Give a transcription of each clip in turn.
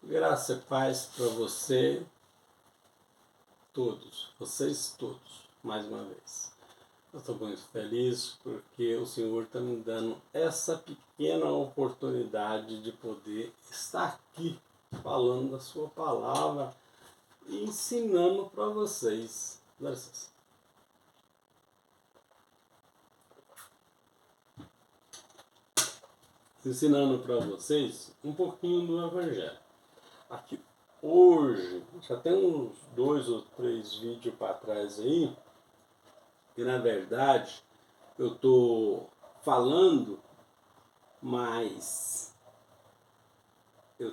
Graça e paz para vocês todos, mais uma vez. Eu estou muito feliz porque o Senhor está me dando essa pequena oportunidade de poder estar aqui falando da sua palavra e ensinando para vocês. Dá licença. Ensinando para vocês um pouquinho do Evangelho. Aqui hoje, já tem uns 2 ou 3 vídeos para trás aí, que na verdade eu estou falando, mas é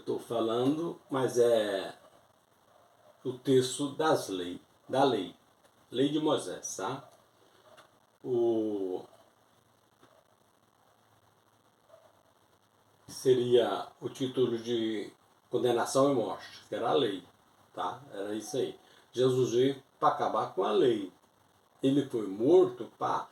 o texto da lei de Moisés, tá? Seria o título de condenação e morte, que era a lei, tá? Era isso aí. Jesus veio para acabar com a lei. Ele foi morto para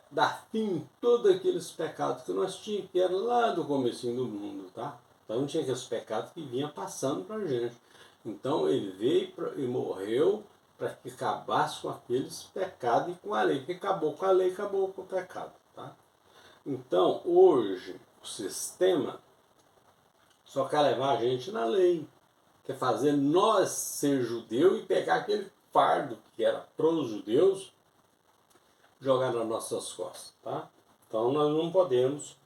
dar fim a todos aqueles pecados que nós tínhamos, que era lá do comecinho do mundo, tá? Então tinha aqueles pecados que vinha passando para a gente. Então ele veio e morreu para que acabasse com aqueles pecados e com a lei. Que acabou com a lei, acabou com o pecado, tá? Então hoje o sistema só quer levar a gente na lei. Quer fazer nós ser judeu e pegar aquele fardo que era para os judeus, jogar nas nossas costas, tá? Então nós não podemos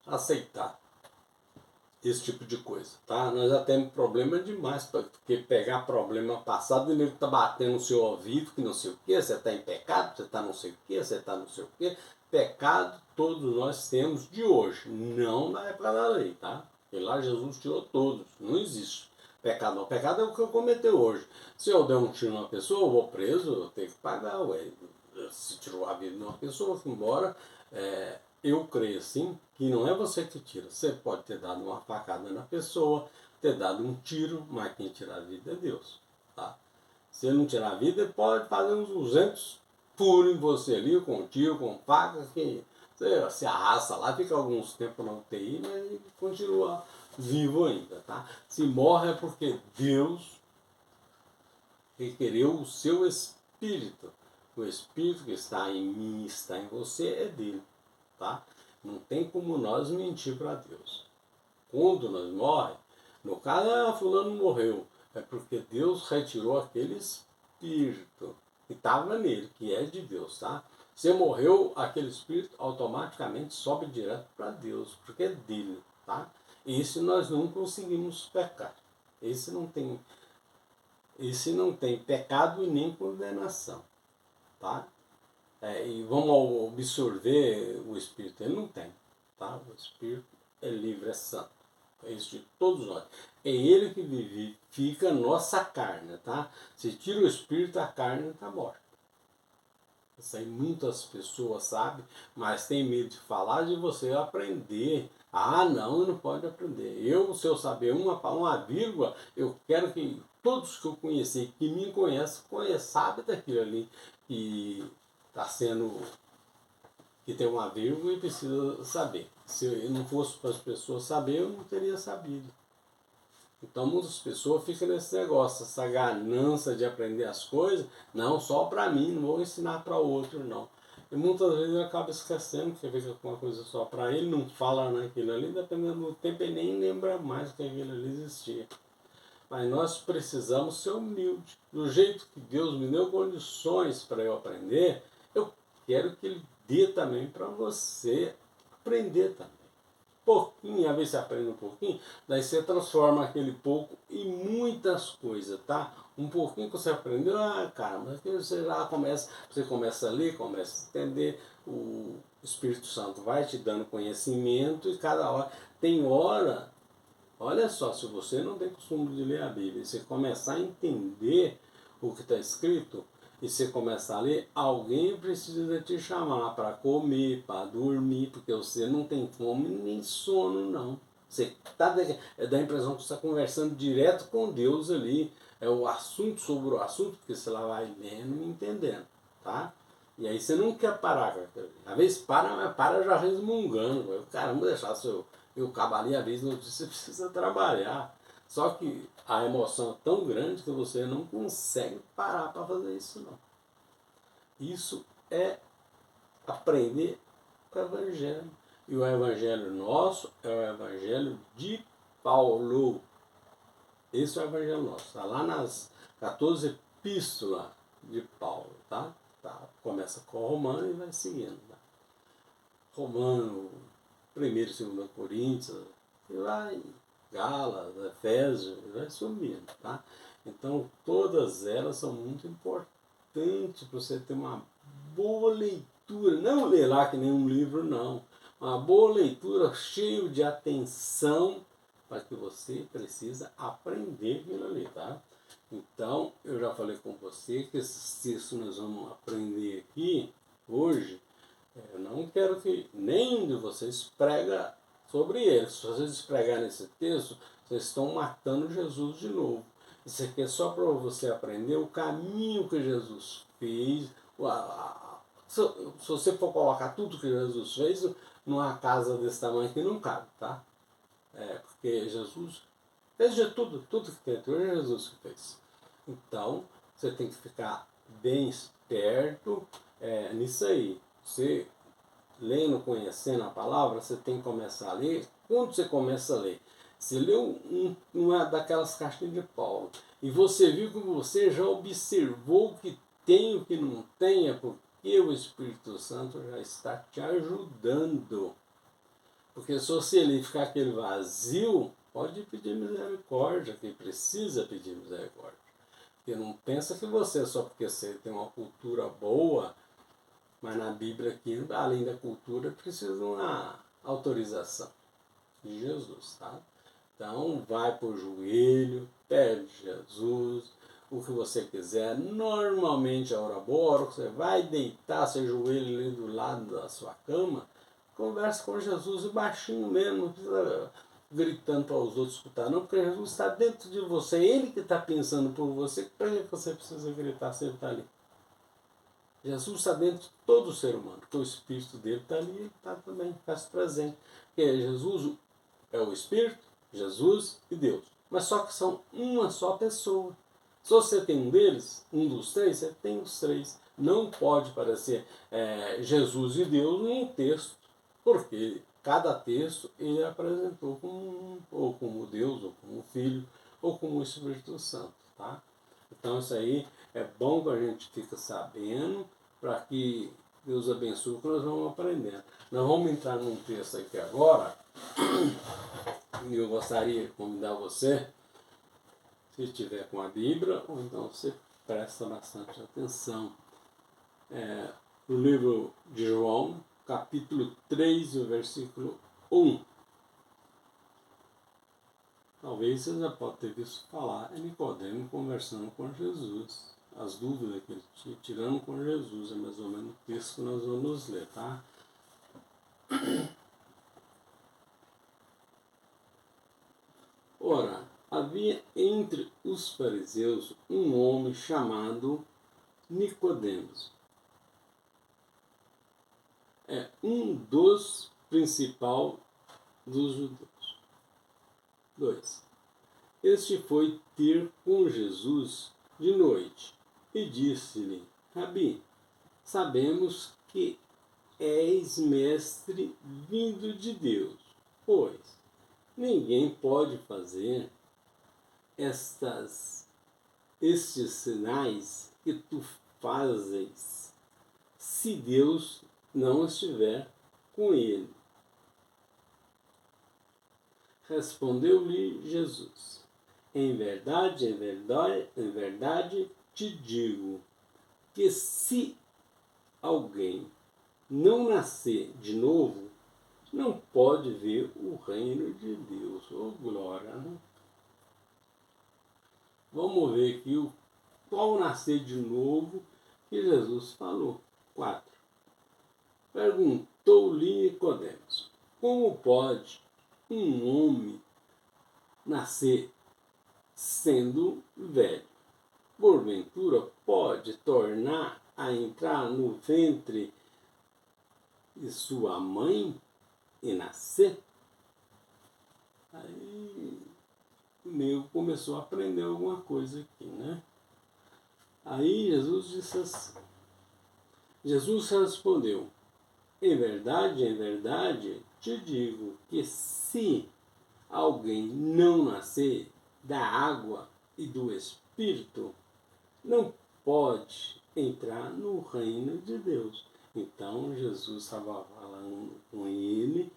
aceitar esse tipo de coisa, tá? Nós já temos problema demais, porque pegar problema passado e ele tá batendo no seu ouvido que não sei o que, você está em pecado, você está não sei o que, você está não sei o que. Pecado todos nós temos de hoje, não na época da lei, tá? E lá Jesus tirou todos, não existe. Pecado não, pecado é o que eu cometeu hoje. Se eu der um tiro numa pessoa, eu vou preso, eu tenho que pagar, ué. Se tirou a vida de uma pessoa, eu fui embora. Eu creio assim que não é você que tira. Você pode ter dado uma facada na pessoa, ter dado um tiro, mas quem tira a vida é Deus, tá? Se ele não tirar a vida, ele pode fazer uns 200 furos em você ali, com tiro, com faca, que você se arrasta lá, fica alguns tempos na UTI, mas ele continua vivo ainda, tá? Se morre é porque Deus requereu o seu espírito. O espírito que está em mim, está em você, é dele, tá? Não tem como nós mentir para Deus. Quando nós morremos, no caso, fulano morreu, é porque Deus retirou aquele espírito que estava nele, que é de Deus, tá? Se morreu, aquele espírito automaticamente sobe direto para Deus, porque é dele, tá? Esse nós não conseguimos pecar. Esse não tem pecado e nem condenação, tá? E vamos absorver o Espírito, ele não tem, tá? O Espírito é livre, é santo, é isso de todos nós. É ele que vivifica a nossa carne, tá? Se tira o Espírito, a carne está morta. Isso aí muitas pessoas sabem, mas tem medo de falar, de você aprender. Ah, não pode aprender. Se eu saber uma vírgula, eu quero que todos que eu conhecer, que me conhecem, sabem daquilo ali que está sendo, que tem uma vírgula e precisa saber. Se eu não fosse para as pessoas saber, eu não teria sabido. Então muitas pessoas ficam nesse negócio, essa ganância de aprender as coisas, não só para mim, não vou ensinar para outro, não. E muitas vezes ele acaba esquecendo que fica com uma coisa só para ele, não fala naquilo ali, dependendo do tempo ele nem lembra mais que aquilo ali existia. Mas nós precisamos ser humildes. Do jeito que Deus me deu condições para eu aprender, eu quero que Ele dê também para você aprender também. Pouquinho, às vezes você aprende um pouquinho, daí você transforma aquele pouco em muitas coisas, tá? Um pouquinho que você aprendeu, caramba, você começa a ler, começa a entender, o Espírito Santo vai te dando conhecimento e cada hora, tem hora, olha só, se você não tem costume de ler a Bíblia, você começar a entender o que está escrito, e você começar a ler, alguém precisa te chamar para comer, para dormir, porque você não tem fome nem sono, não. Você dá a impressão que você está conversando direto com Deus ali, é o assunto sobre o assunto, porque você lá vai lendo e entendendo, tá? E aí você não quer parar com aquilo. Às vezes para, mas para já resmungando. Caramba, deixar eu acabaria a vez, você precisa trabalhar. Só que a emoção é tão grande que você não consegue parar para fazer isso, não. Isso é aprender o Evangelho. E o Evangelho nosso é o Evangelho de Paulo. Esse é o Evangelho nosso. Está lá nas 14 epístolas de Paulo. Tá? Começa com Romano e vai seguindo. Tá? Romano, 1º e 2 Coríntios, e vai Gálatas, Efésios, e vai subindo. Tá? Então, todas elas são muito importantes para você ter uma boa leitura. Não ler lá que nem um livro, não. Uma boa leitura, cheio de atenção, para que você precisa aprender aquilo ali, tá? Então, eu já falei com você que esses textos nós vamos aprender aqui hoje. Eu não quero que nenhum de vocês prega sobre eles. Se vocês pregarem esse texto, vocês estão matando Jesus de novo. Isso aqui é só para você aprender o caminho que Jesus fez. Se você for colocar tudo que Jesus fez numa casa desse tamanho aqui, não cabe, tá? Porque Jesus fez de tudo que tem. Hoje é Jesus que fez. Então, você tem que ficar bem esperto nisso aí. Você lendo, conhecendo a palavra, você tem que começar a ler. Quando você começa a ler, você leu uma daquelas caixinhas de Paulo e você viu que você já observou o que tem e o que não tem, é porque o Espírito Santo já está te ajudando. Porque se você ler e ficar aquele vazio, pode pedir misericórdia, quem precisa pedir misericórdia. Porque não pensa que você, só porque você tem uma cultura boa, mas na Bíblia aqui, além da cultura, precisa de uma autorização de Jesus, tá? Então, vai para o joelho, pede Jesus, o que você quiser. Normalmente, a hora boa, a hora que você vai deitar seu joelho ali do lado da sua cama, converse com Jesus e baixinho mesmo, não precisa gritando para os outros escutar, não, porque Jesus está dentro de você, ele que está pensando por você, para que você precisa gritar se ele está ali? Jesus está dentro de todo o ser humano, porque o Espírito dele está ali, ele está também, faz presente. Porque Jesus é o Espírito, Jesus e Deus. Mas só que são uma só pessoa. Se você tem um deles, um dos três, você tem os três. Não pode parecer Jesus e Deus em um texto, porque cada texto ele apresentou ou como Deus, ou como Filho, ou como o Espírito Santo. Tá? Então isso aí é bom que a gente fique sabendo, para que Deus abençoe o que nós vamos aprendendo. Nós vamos entrar num texto aqui agora, e eu gostaria de convidar você, se estiver com a Bíblia, ou então você presta bastante atenção. No livro de João, capítulo 3, o versículo 1. Talvez você já pode ter visto falar em Nicodemo conversando com Jesus. As dúvidas que ele tinha, tirando com Jesus, é mais ou menos o texto que nós vamos ler, tá? Ora, havia entre os fariseus um homem chamado Nicodemos. Um dos principais dos judeus. 2. Este foi ter com Jesus de noite e disse-lhe: Rabi, sabemos que és mestre vindo de Deus, pois ninguém pode fazer estes sinais que tu fazes se Deus não estiver com ele. Respondeu-lhe Jesus: em verdade, te digo que se alguém não nascer de novo, não pode ver o reino de Deus. Oh, glória! Né? Vamos ver aqui qual nascer de novo que Jesus falou. 4. Perguntou-lhe Nicodemos: como pode um homem nascer sendo velho? Porventura pode tornar a entrar no ventre de sua mãe e nascer? e o nego começou a aprender alguma coisa aqui, né? Aí Jesus disse assim, Jesus respondeu, em verdade, te digo que se alguém não nascer da água e do Espírito, não pode entrar no reino de Deus. Então Jesus estava falando com ele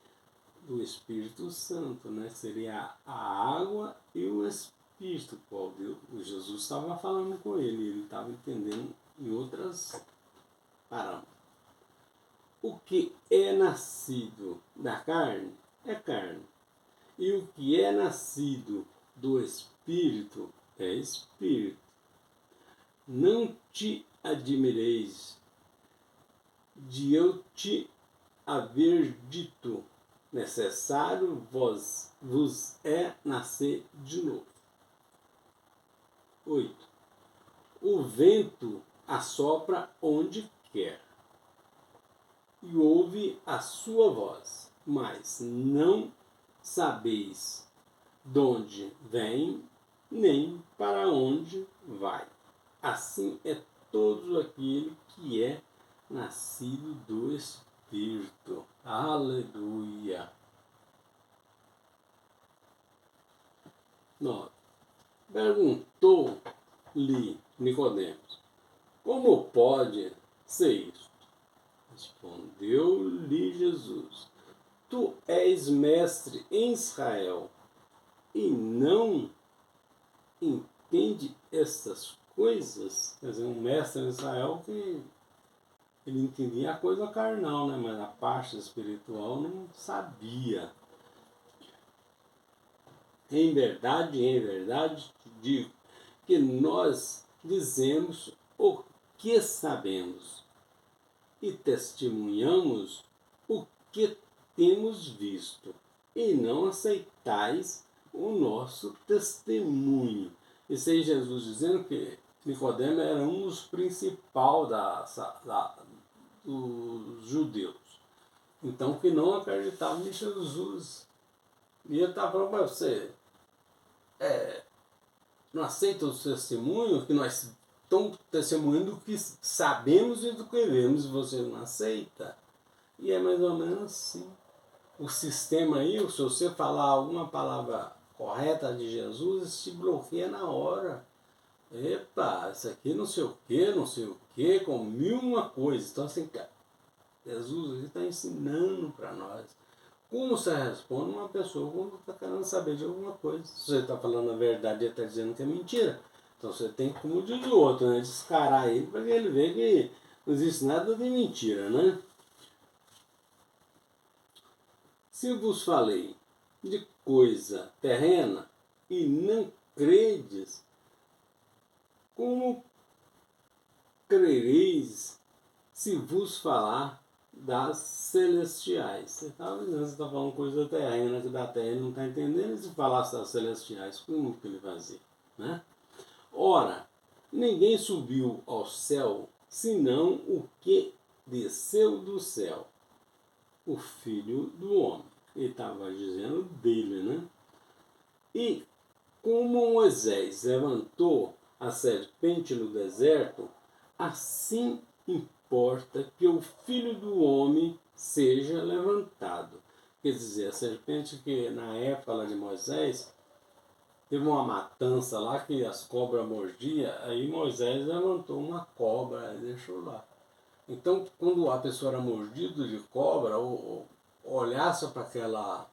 do Espírito Santo, né? Seria a água e o Espírito. O Jesus estava falando com ele estava entendendo em outras palavras. O que é nascido da carne é carne, e o que é nascido do Espírito é Espírito. Não te admireis de eu te haver dito, necessário vos é nascer de novo. 8. O vento assopra onde quer, e ouve a sua voz, mas não sabeis de onde vem, nem para onde vai. Assim é todo aquele que é nascido do Espírito. Aleluia. 9. Perguntou-lhe Nicodemos, como pode ser isso? Respondeu-lhe Jesus, tu és mestre em Israel e não entende essas coisas? Quer dizer, um mestre em Israel que ele entendia a coisa carnal, né? Mas a parte espiritual não sabia. Em verdade, te digo que nós dizemos o que sabemos e testemunhamos o que temos visto, e não aceitais o nosso testemunho. Isso aí Jesus dizendo que Nicodemo era um dos principais dos judeus. Então que não acreditavam em Jesus. E ele estava falando para você, não aceita o testemunho, que nós estamos testemunhando do que sabemos e do que vemos, e você não aceita. E é mais ou menos assim. O sistema aí, se você falar alguma palavra correta de Jesus, se bloqueia na hora. Epa, isso aqui não sei o que, com mil uma coisa. Então assim, Jesus está ensinando para nós. Como você responde uma pessoa quando está querendo saber de alguma coisa? Se você está falando a verdade e está dizendo que é mentira. Então você tem que, como diz o outro, né, descarar ele para que ele veja que não existe nada de mentira, né? Se vos falei de coisa terrena e não credes, como crereis se vos falar das celestiais? Você está falando coisa terrena, que da terra ele não está entendendo, e se falasse das celestiais, como que ele fazia? Né? Ora, ninguém subiu ao céu, senão o que desceu do céu, o Filho do Homem. Ele estava dizendo dele, né? E como Moisés levantou a serpente no deserto, assim importa que o Filho do Homem seja levantado. Quer dizer, a serpente que na época lá de Moisés, teve uma matança lá que as cobras mordiam, aí Moisés levantou uma cobra e deixou lá. Então, quando a pessoa era mordida de cobra, ou olhasse para aquela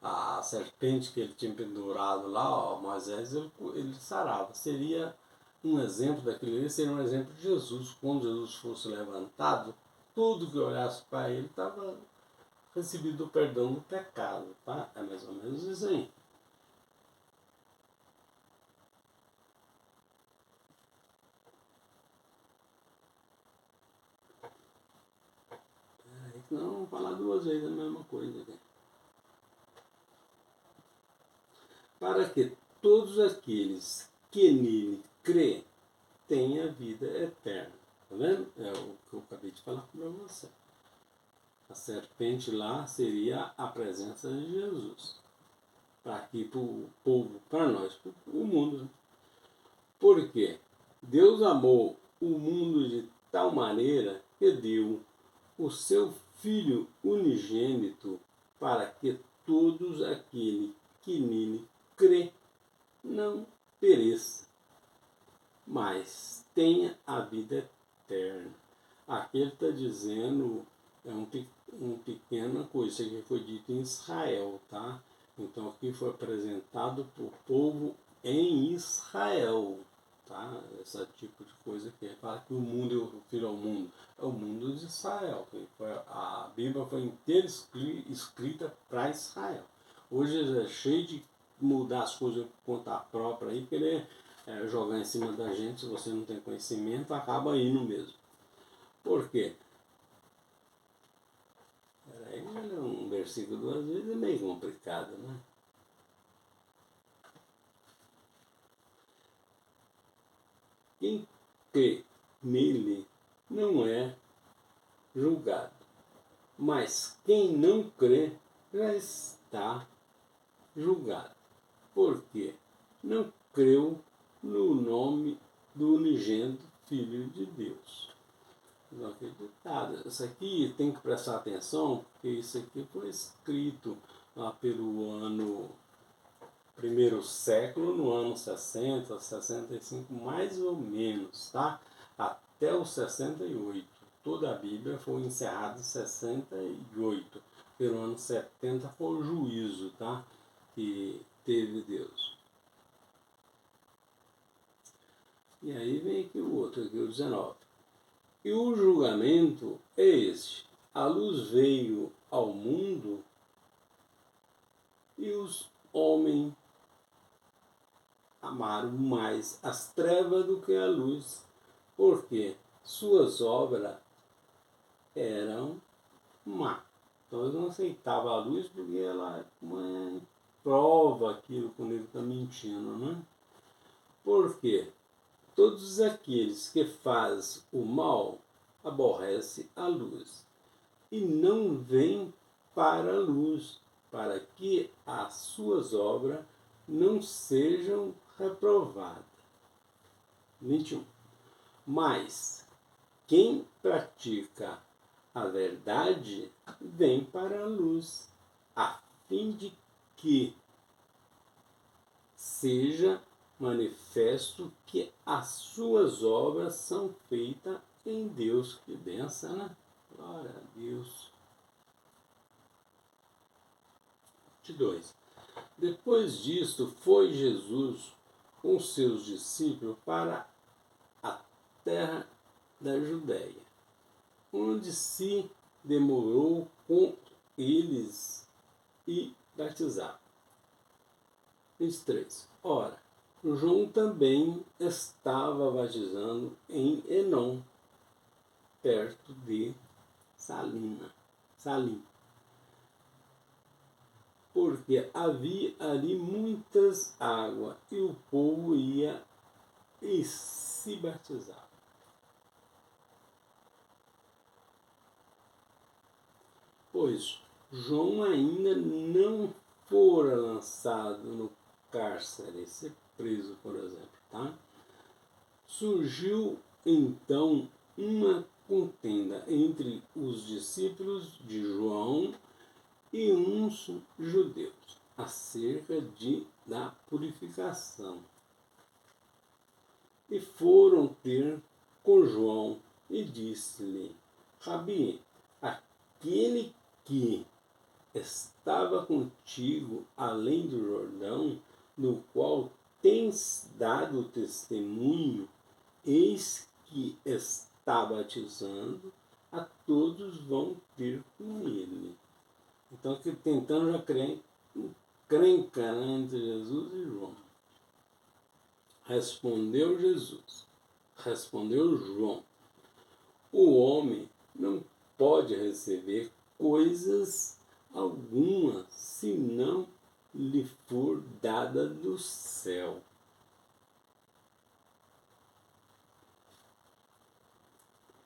a serpente que ele tinha pendurado lá, ó, Moisés, ele sarava. Seria um exemplo daquilo ali, seria um exemplo de Jesus. Quando Jesus fosse levantado, tudo que olhasse para ele estava recebido o perdão do pecado. Tá? É mais ou menos isso aí. Não, vamos falar duas vezes a mesma coisa aqui. Para que todos aqueles que nele crê tenham vida eterna. Tá vendo? É o que eu acabei de falar para você. A serpente lá seria a presença de Jesus. Para aqui para o povo, para nós, para o mundo. Por quê? Deus amou o mundo de tal maneira que deu o seu Filho unigênito para que todos aquele que nele crê não pereça, mas tenha a vida eterna. Aqui ele está dizendo, uma pequena coisa, isso aqui foi dito em Israel, tá? Então aqui foi apresentado para o povo em Israel, tá? Esse tipo de coisa que fala que o mundo, eu refiro ao mundo, é o mundo de Israel. A Bíblia foi inteira escrita para Israel. Hoje é cheio de mudar as coisas por conta própria aí, querer jogar em cima da gente. Se você não tem conhecimento, acaba indo mesmo. Por quê? Peraí, um versículo duas vezes é meio complicado, né? Quem crê nele não é julgado, mas quem não crê já está julgado, porque não creu no nome do unigênito Filho de Deus. Não acreditado. Isso aqui tem que prestar atenção, porque isso aqui foi escrito lá pelo ano primeiro século, no ano 60, 65, mais ou menos, tá? Até o 68. Toda a Bíblia foi encerrada em 68. Pelo ano 70 foi o juízo, tá? Que teve Deus. E aí vem aqui o outro, aqui o 19. E o julgamento é este: a luz veio ao mundo e os homens amaram mais as trevas do que a luz, porque suas obras eram má. Então eles não aceitavam a luz porque ela prova aquilo quando ele está mentindo, né? Por quê? Todos aqueles que fazem o mal aborrecem a luz e não vêm para a luz, para que as suas obras não sejam reprovadas. 21. Mas quem pratica a verdade vem para a luz, a fim de que seja manifesto que as suas obras são feitas em Deus. Que benção, né? Glória a Deus. 22. Depois disto, foi Jesus com seus discípulos para a terra da Judéia, onde se demorou com eles e batizava. 23. Ora, João também estava batizando em Enom, perto de Salim, porque havia ali muitas águas e o povo ia e se batizava. Pois João ainda não fora lançado no cárcere, ser preso, por exemplo, tá? Surgiu então uma contenda entre os discípulos de João e uns judeus acerca da purificação. E foram ter com João e disse-lhe: Rabi, aquele que estava contigo além do Jordão, no qual tens dado testemunho, eis que está batizando, a todos vão ter com ele. Então, aqui tentando já encrencar entre Jesus e João. Respondeu Jesus, respondeu João: o homem não pode receber coisas alguma se não lhe for dada do céu.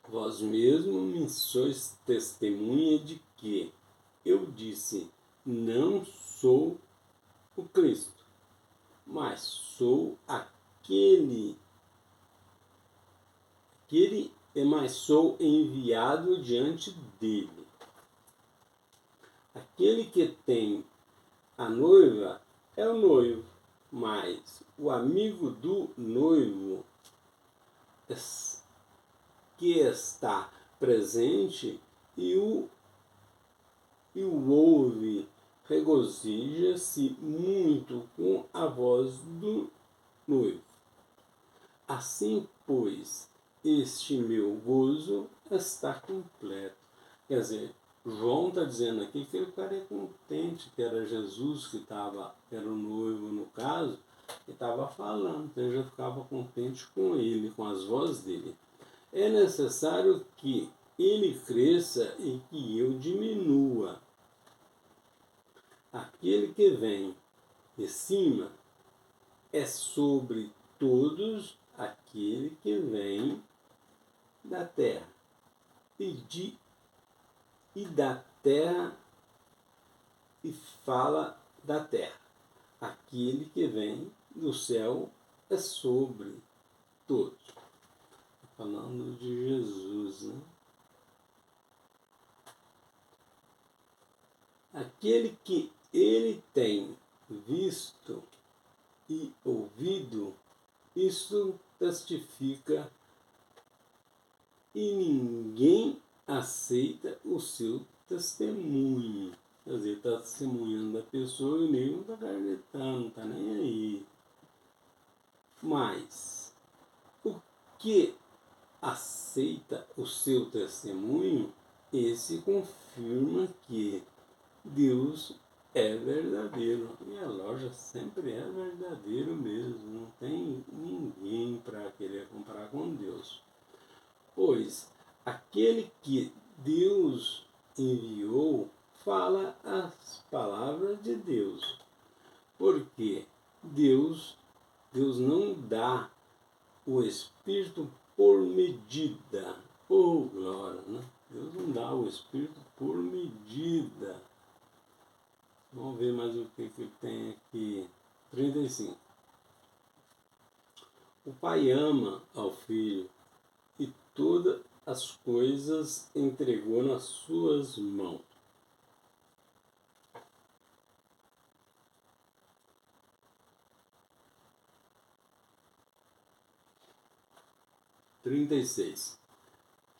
Vós mesmos me sois testemunha de que eu disse: não sou o Cristo, mas sou mas sou enviado diante dele. Aquele que tem a noiva é o noivo, mas o amigo do noivo que está presente e o ouve, regozija-se muito com a voz do noivo. Assim, pois, este meu gozo está completo. Quer dizer, João está dizendo aqui que ele ficaria contente, que era Jesus que era o noivo no caso, e estava falando, então ele já ficava contente com ele, com as vozes dele. É necessário que ele cresça e que eu diminua. Aquele que vem de cima é sobre todos aquele que vem da terra. E da terra e fala da terra. Aquele que vem do céu é sobre todos. Falando de Jesus, né? Aquele que ele tem visto e ouvido, isso testifica, e ninguém aceita o seu testemunho. Quer dizer, está testemunhando da pessoa e nem não está acreditando, não está nem aí. Mas o que aceita o seu testemunho, esse confirma que Deus é verdadeiro. E a loja sempre é verdadeiro mesmo. Não tem ninguém para querer comparar com Deus. Pois aquele que Deus enviou fala as palavras de Deus. Porque Deus não dá o Espírito por medida. Oh, glória, né? Deus não dá o Espírito por medida. Vamos ver mais o que tem aqui. 35. O Pai ama ao Filho e todas as coisas entregou nas suas mãos.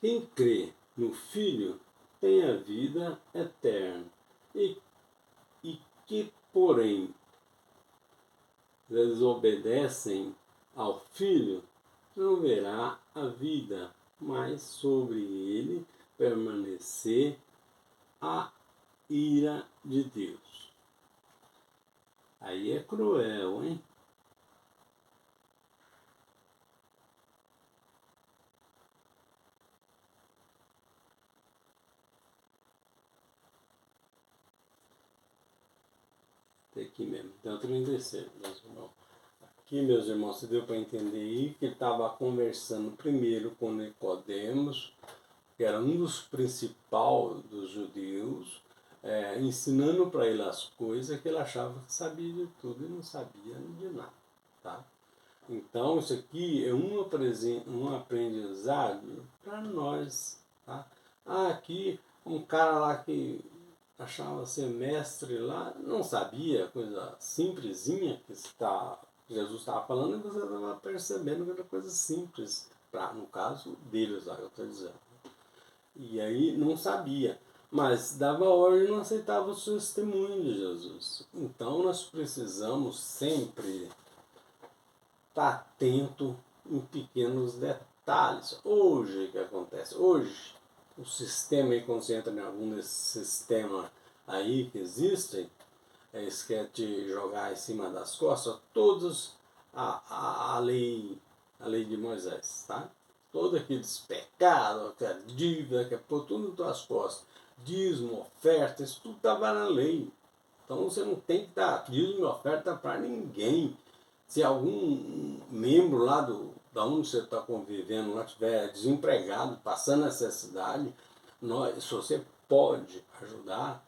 Quem crê no Filho tem a vida eterna, e que, porém, desobedecem ao Filho, não verá a vida, mas sobre ele permanecer a ira de Deus. Aí é cruel, hein? Aqui mesmo, então 36, meus irmãos. Aqui, meus irmãos, se deu para entender aí que ele estava conversando primeiro com Nicodemos, que era um dos principais dos judeus, ensinando para ele as coisas que ele achava que sabia de tudo e não sabia de nada. Tá? Então, isso aqui é um aprendizado para nós. Tá? Aqui, um cara lá que achava ser mestre lá, não sabia, coisa simplesinha que Jesus estava falando, e você estava percebendo que era coisa simples, no caso deles, eu estou dizendo. E aí não sabia, mas dava ordem e não aceitava o testemunho de Jesus. Então nós precisamos sempre estar atento em pequenos detalhes. Hoje, o que acontece? Hoje, o sistema, aí, quando você entra em algum desses sistemas aí que existem, eles querem te jogar em cima das costas todos a lei de Moisés, tá? Todo aqueles pecados, aquela dívida, que é por tudo nas tuas costas, dízimo, oferta, isso tudo estava na lei. Então você não tem que dar dízimo e oferta para ninguém. Se algum membro lá da onde você está convivendo lá estiver desempregado, passando necessidade, se você pode ajudar,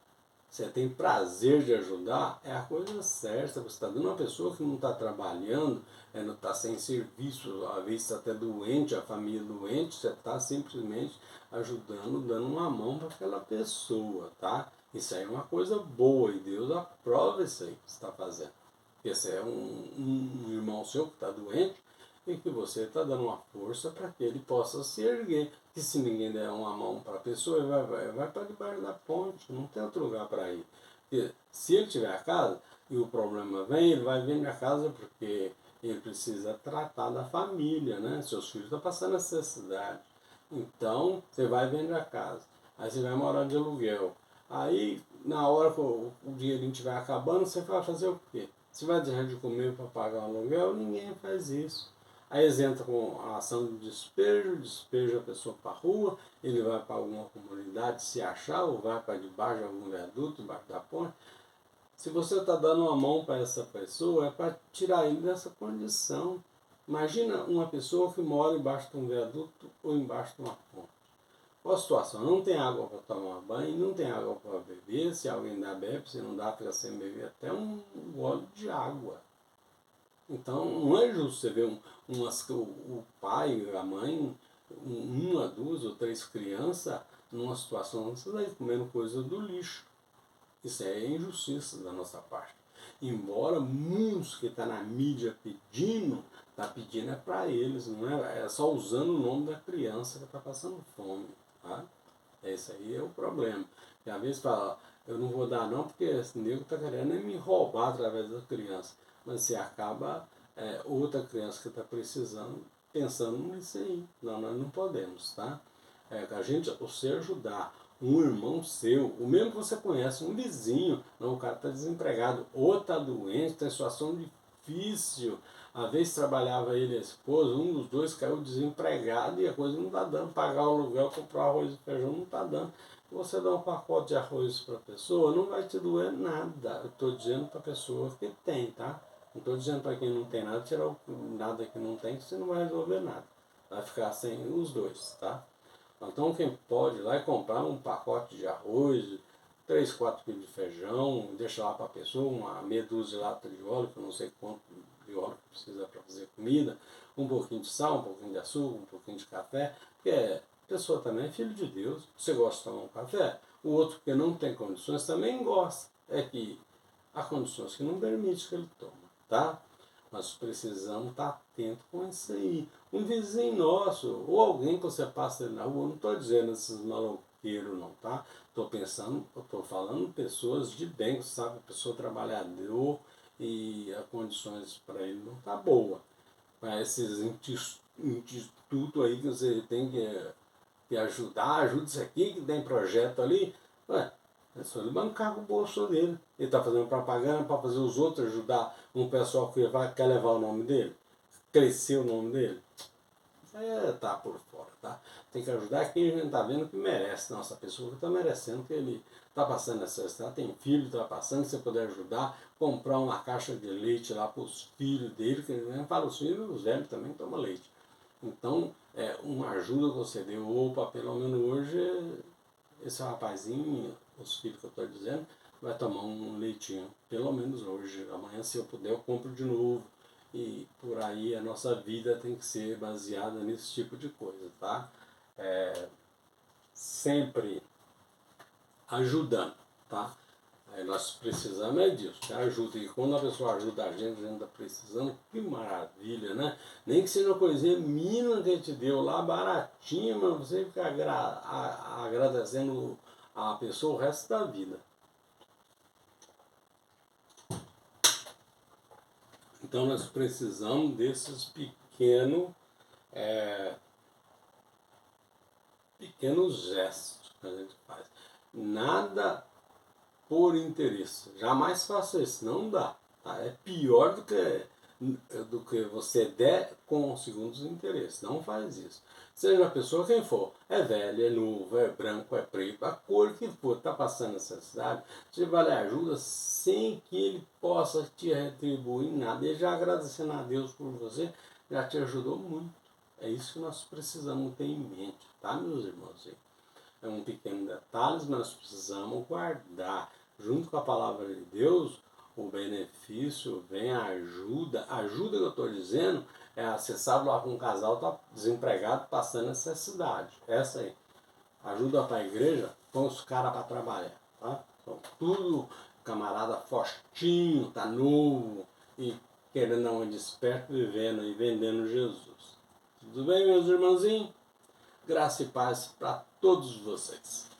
você tem prazer de ajudar, é a coisa certa. Você está dando uma pessoa que não está trabalhando, não está sem serviço, às vezes está até doente, a família doente, você está simplesmente ajudando, dando uma mão para aquela pessoa, tá? Isso aí é uma coisa boa e Deus aprova isso aí que você está fazendo. Esse é um irmão seu que está doente e que você está dando uma força para que ele possa se erguer. Que se ninguém der uma mão para a pessoa, ele vai para debaixo da ponte, não tem outro lugar para ir. Porque se ele tiver a casa e o problema vem, ele vai vir a casa porque ele precisa tratar da família, né? Seus filhos estão passando necessidade. Então, você vai vender a casa. Aí você vai morar de aluguel. Aí, na hora que o dinheirinho estiver acabando, você vai fazer o quê? Você vai deixar de comer para pagar o aluguel? Ninguém faz isso. Aí eles entram com a ação de despeja a pessoa para a rua, ele vai para alguma comunidade se achar, ou vai para debaixo de algum viaduto, debaixo da ponte. Se você está dando uma mão para essa pessoa, é para tirar ele dessa condição. Imagina uma pessoa que mora embaixo de um viaduto ou embaixo de uma ponte. Qual a situação? Não tem água para tomar banho, não tem água para beber. Se alguém dá bebe, se não dá, fica sem beber até um gole de água. Então, não é justo você ver o pai, a mãe, uma, duas ou três crianças numa situação dessa daí, comendo coisa do lixo. Isso é injustiça da nossa parte. Embora muitos que estão na mídia pedindo, está pedindo é para eles, não é só usando o nome da criança que está passando fome. Tá? Esse aí é o problema. E às vezes fala, eu não vou dar não, porque esse nego está querendo me roubar através da criança. Mas você acaba outra criança que está precisando, pensando nisso aí. Não, nós não podemos, tá? A gente, você ajudar um irmão seu, o mesmo que você conhece, um vizinho, não, o cara está desempregado, ou está doente, está em situação difícil. Às vezes trabalhava ele e a esposa, um dos dois caiu desempregado e a coisa não está dando. Pagar o aluguel, comprar arroz e feijão não está dando. Você dá um pacote de arroz para a pessoa, não vai te doer nada. Eu estou dizendo para a pessoa que tem, tá? Não estou dizendo para quem não tem nada, tirar nada que não tem, que você não vai resolver nada. Vai ficar sem os dois, tá? Então quem pode ir lá e comprar um pacote de arroz, 3, 4 quilos de feijão, deixa lá para a pessoa, uma meia dúzia de lata de óleo, que eu não sei quanto de óleo que precisa para fazer comida, um pouquinho de sal, um pouquinho de açúcar, um pouquinho de café, porque a pessoa também é filho de Deus. Você gosta de tomar um café, o outro que não tem condições também gosta. É que há condições que não permite que ele tome, tá? Nós precisamos estar atentos com isso aí. Um vizinho nosso, ou alguém que você passa na rua, não estou dizendo esses maloqueiros não, tá? Estou falando pessoas de bem, sabe? Pessoa trabalhador e as condições para ele não tá boa. Mas esses institutos aí que você tem que ajudar, ajuda isso aqui, que tem projeto ali. Ué, é só ele bancar com o bolso dele. Ele está fazendo propaganda para fazer os outros ajudar um pessoal que quer levar o nome dele, crescer o nome dele. Tá por fora, tá? Tem que ajudar quem a gente está vendo que merece. Nossa, a pessoa que está merecendo, que ele está passando necessidade, tem filho, está passando, se você puder ajudar, comprar uma caixa de leite lá para os filhos dele, que nem para os filhos, os velhos também tomam leite. Então, uma ajuda que você deu, opa, pelo menos hoje, esse rapazinho, os filhos que eu estou dizendo, vai tomar um leitinho, pelo menos hoje. Amanhã, se eu puder, eu compro de novo. E por aí a nossa vida tem que ser baseada nesse tipo de coisa, tá? Sempre ajudando, tá? Nós precisamos disso, que ajuda. E quando a pessoa ajuda a gente está precisando, que maravilha, né? Nem que seja uma coisinha mínima que a gente deu lá, baratinha, mas você fica agradecendo a pessoa o resto da vida. Então nós precisamos desses pequenos gestos que a gente faz. Nada por interesse. Jamais faça isso, não dá. Tá? É pior do que você der com segundos interesses. Não faz isso. Seja a pessoa quem for, é velho, é novo, é branco, é preto, a cor que for, está passando necessidade, você vai lhe ajuda sem que ele possa te retribuir nada. Ele já agradecendo a Deus por você, já te ajudou muito. É isso que nós precisamos ter em mente, tá, meus irmãos? É um pequeno detalhe, mas nós precisamos guardar. junto com a palavra de Deus, o benefício vem a ajuda. A ajuda que eu estou dizendo é, você sabe lá que um casal está desempregado, passando necessidade. Essa aí. Ajuda para a igreja, põe os caras para trabalhar. Tá? Então, tudo camarada fortinho, tá novo e querendo dar uma desperto, vivendo e vendendo Jesus. Tudo bem, meus irmãozinhos? Graça e paz para todos vocês.